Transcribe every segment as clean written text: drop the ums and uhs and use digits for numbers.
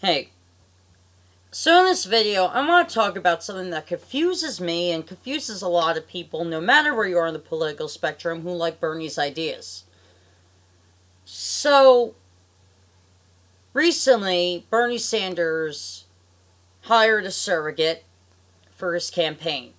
Hey, so in this video, I want to talk about something that confuses me and confuses a lot of people, no matter where you are on the political spectrum, who like Bernie's ideas. So, recently, Bernie Sanders hired a surrogate for his campaign.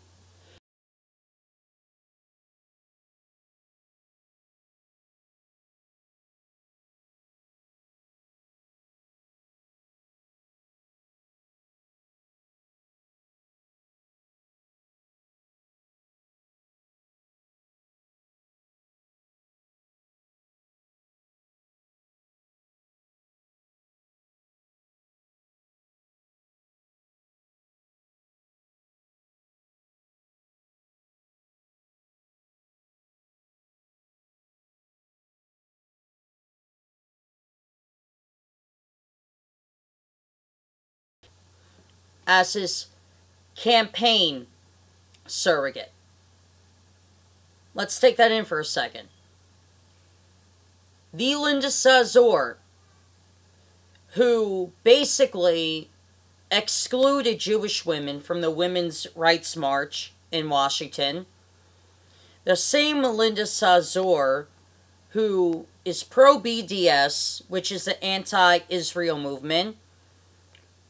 As his campaign surrogate. Let's take that in for a second. The Linda Sarsour, who basically excluded Jewish women from the Women's Rights March in Washington. The same Linda Sarsour, who is pro-BDS, which is the anti-Israel movement.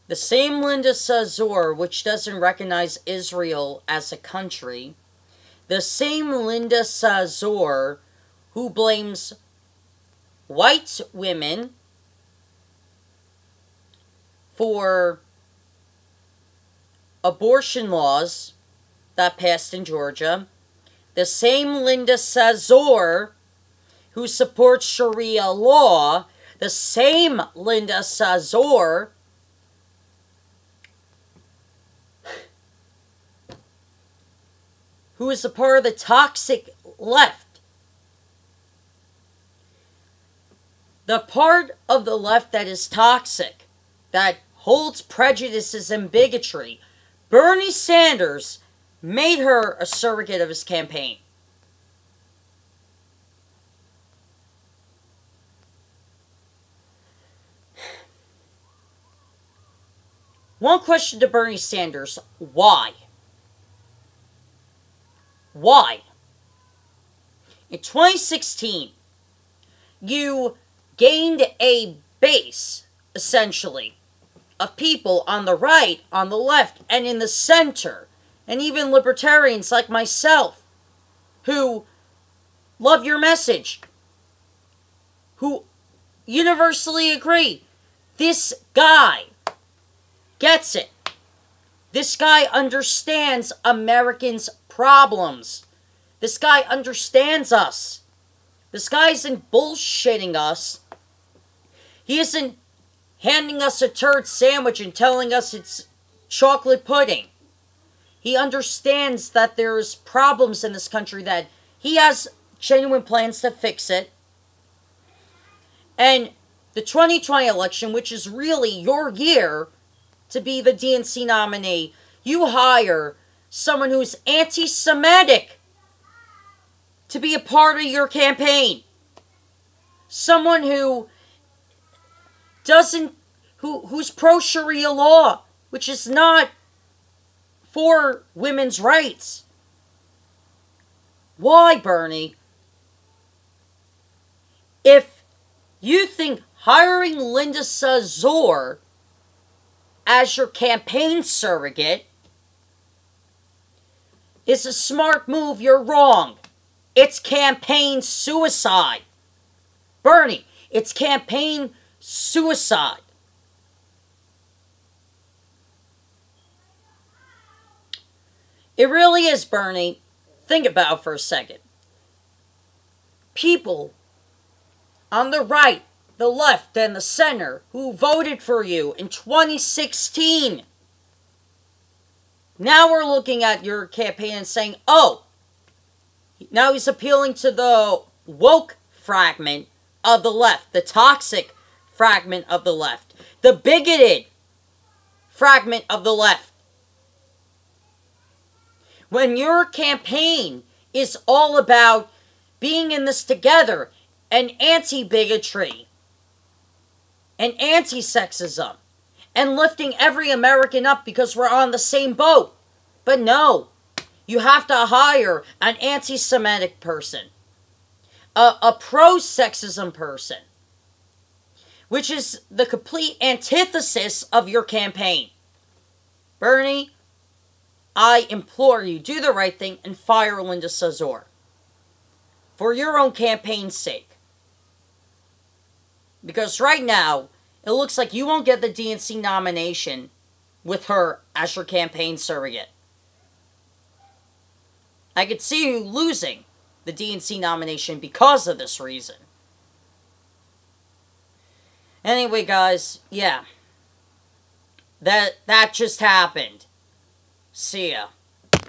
The same Linda Sarsour, which doesn't recognize Israel as a country. The same Linda Sarsour, who blames white women for abortion laws that passed in Georgia. The same Linda Sarsour who supports Sharia law. The same Linda Sarsour who is a part of the toxic left. The part of the left that is toxic, that holds prejudices and bigotry. Bernie Sanders made her a surrogate of his campaign. One question to Bernie Sanders: why? Why? In 2016, you gained a base, essentially, of people on the right, on the left, and in the center, and even libertarians like myself, who love your message, who universally agree. This guy gets it. This guy understands Americans' problems. This guy understands us. This guy isn't bullshitting us. He isn't handing us a turd sandwich and telling us it's chocolate pudding. He understands that there's problems in this country, that he has genuine plans to fix it. And the 2020 election, which is really your year to be the DNC nominee, you hire someone who's anti-Semitic to be a part of your campaign. Someone who who's pro-Sharia law, which is not for women's rights. Why, Bernie? If you think hiring Linda Sarsour as your campaign surrogate is a smart move, you're wrong. It's campaign suicide. Bernie, it's campaign suicide. It really is, Bernie. Think about it for a second. People on the right, the left, and the center who voted for you in 2016. Now we're looking at your campaign and saying, oh, now he's appealing to the woke fragment of the left, the toxic fragment of the left, the bigoted fragment of the left. When your campaign is all about being in this together and anti-bigotry and anti-sexism and lifting every American up because we're on the same boat. But no, you have to hire an anti-Semitic person, a pro-sexism person, which is the complete antithesis of your campaign. Bernie, I implore you, do the right thing and fire Linda Sarsour. For your own campaign's sake. Because right now, it looks like you won't get the DNC nomination with her as your campaign surrogate. I could see you losing the DNC nomination because of this reason. Anyway, guys, yeah. That just happened. See ya.